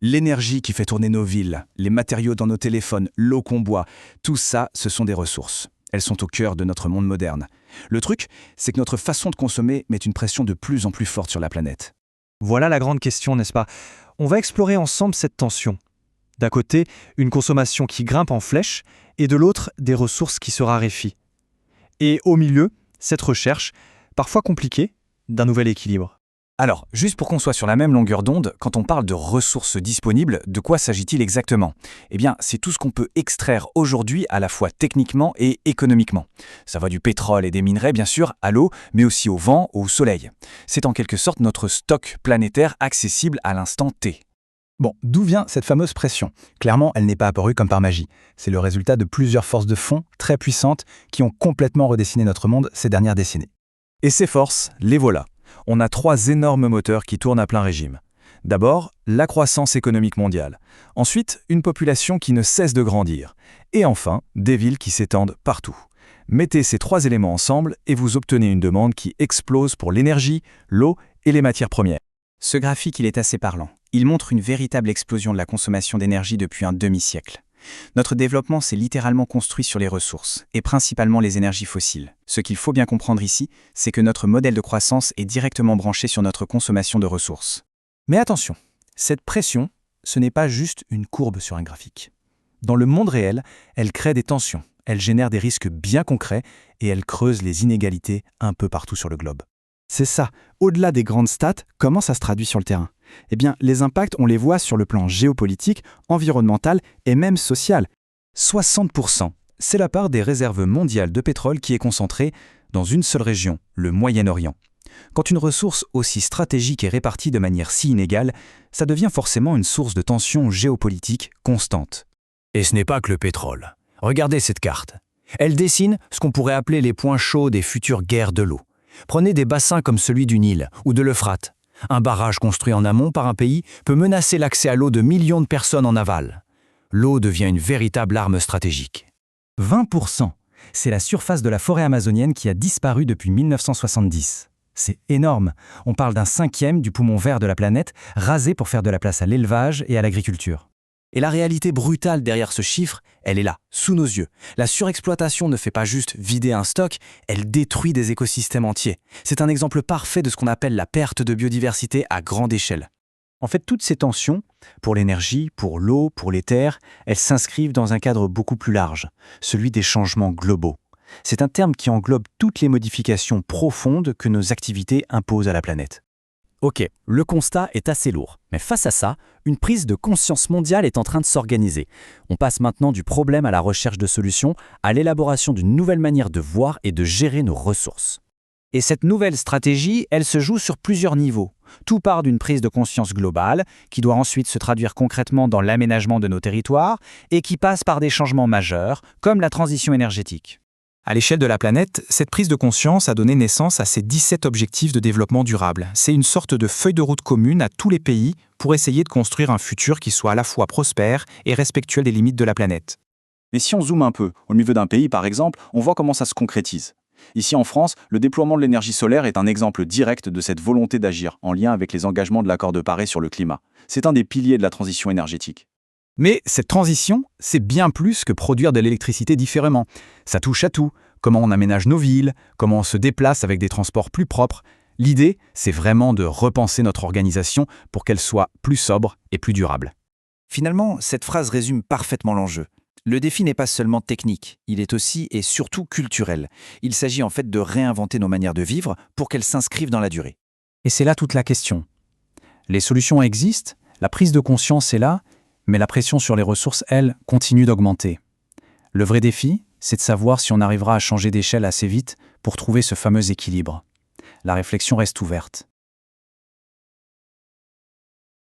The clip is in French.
L'énergie qui fait tourner nos villes, les matériaux dans nos téléphones, l'eau qu'on boit, tout ça, ce sont des ressources. Elles sont au cœur de notre monde moderne. Le truc, c'est que notre façon de consommer met une pression de plus en plus forte sur la planète. Voilà la grande question, n'est-ce pas? On va explorer ensemble cette tension. D'un côté, une consommation qui grimpe en flèche, et de l'autre, des ressources qui se raréfient. Et au milieu, cette recherche, parfois compliquée, d'un nouvel équilibre. Alors, juste pour qu'on soit sur la même longueur d'onde, quand on parle de ressources disponibles, de quoi s'agit-il exactement? Eh bien, c'est tout ce qu'on peut extraire aujourd'hui à la fois techniquement et économiquement. Ça va du pétrole et des minerais, bien sûr, à l'eau, mais aussi au vent, au soleil. C'est en quelque sorte notre stock planétaire accessible à l'instant T. Bon, d'où vient cette fameuse pression? Clairement, elle n'est pas apparue comme par magie. C'est le résultat de plusieurs forces de fond très puissantes qui ont complètement redessiné notre monde ces dernières décennies. Et ces forces, les voilà. On a 3 énormes moteurs qui tournent à plein régime. D'abord, la croissance économique mondiale. Ensuite, une population qui ne cesse de grandir. Et enfin, des villes qui s'étendent partout. Mettez ces 3 éléments ensemble et vous obtenez une demande qui explose pour l'énergie, l'eau et les matières premières. Ce graphique, il est assez parlant. Il montre une véritable explosion de la consommation d'énergie depuis un demi-siècle. Notre développement s'est littéralement construit sur les ressources, et principalement les énergies fossiles. Ce qu'il faut bien comprendre ici, c'est que notre modèle de croissance est directement branché sur notre consommation de ressources. Mais attention, cette pression, ce n'est pas juste une courbe sur un graphique. Dans le monde réel, elle crée des tensions, elle génère des risques bien concrets et elle creuse les inégalités un peu partout sur le globe. C'est ça, au-delà des grandes stats, comment ça se traduit sur le terrain? Eh bien, les impacts, on les voit sur le plan géopolitique, environnemental et même social. 60%, c'est la part des réserves mondiales de pétrole qui est concentrée dans une seule région, le Moyen-Orient. Quand une ressource aussi stratégique est répartie de manière si inégale, ça devient forcément une source de tension géopolitique constante. Et ce n'est pas que le pétrole. Regardez cette carte. Elle dessine ce qu'on pourrait appeler les points chauds des futures guerres de l'eau. Prenez des bassins comme celui du Nil ou de l'Euphrate. Un barrage construit en amont par un pays peut menacer l'accès à l'eau de millions de personnes en aval. L'eau devient une véritable arme stratégique. 20%, c'est la surface de la forêt amazonienne qui a disparu depuis 1970. C'est énorme. On parle d'un 1/5 du poumon vert de la planète, rasé pour faire de la place à l'élevage et à l'agriculture. Et la réalité brutale derrière ce chiffre, elle est là, sous nos yeux. La surexploitation ne fait pas juste vider un stock, elle détruit des écosystèmes entiers. C'est un exemple parfait de ce qu'on appelle la perte de biodiversité à grande échelle. En fait, toutes ces tensions, pour l'énergie, pour l'eau, pour les terres, elles s'inscrivent dans un cadre beaucoup plus large, celui des changements globaux. C'est un terme qui englobe toutes les modifications profondes que nos activités imposent à la planète. Ok, le constat est assez lourd. Mais face à ça, une prise de conscience mondiale est en train de s'organiser. On passe maintenant du problème à la recherche de solutions, à l'élaboration d'une nouvelle manière de voir et de gérer nos ressources. Et cette nouvelle stratégie, elle se joue sur plusieurs niveaux. Tout part d'une prise de conscience globale, qui doit ensuite se traduire concrètement dans l'aménagement de nos territoires, et qui passe par des changements majeurs, comme la transition énergétique. À l'échelle de la planète, cette prise de conscience a donné naissance à ces 17 objectifs de développement durable. C'est une sorte de feuille de route commune à tous les pays pour essayer de construire un futur qui soit à la fois prospère et respectueux des limites de la planète. Mais si on zoome un peu, au niveau d'un pays par exemple, on voit comment ça se concrétise. Ici en France, le déploiement de l'énergie solaire est un exemple direct de cette volonté d'agir en lien avec les engagements de l'accord de Paris sur le climat. C'est un des piliers de la transition énergétique. Mais cette transition, c'est bien plus que produire de l'électricité différemment. Ça touche à tout. Comment on aménage nos villes, comment on se déplace avec des transports plus propres. L'idée, c'est vraiment de repenser notre organisation pour qu'elle soit plus sobre et plus durable. Finalement, cette phrase résume parfaitement l'enjeu. Le défi n'est pas seulement technique, il est aussi et surtout culturel. Il s'agit en fait de réinventer nos manières de vivre pour qu'elles s'inscrivent dans la durée. Et c'est là toute la question. Les solutions existent, la prise de conscience est là, mais la pression sur les ressources, elle, continue d'augmenter. Le vrai défi, c'est de savoir si on arrivera à changer d'échelle assez vite pour trouver ce fameux équilibre. La réflexion reste ouverte.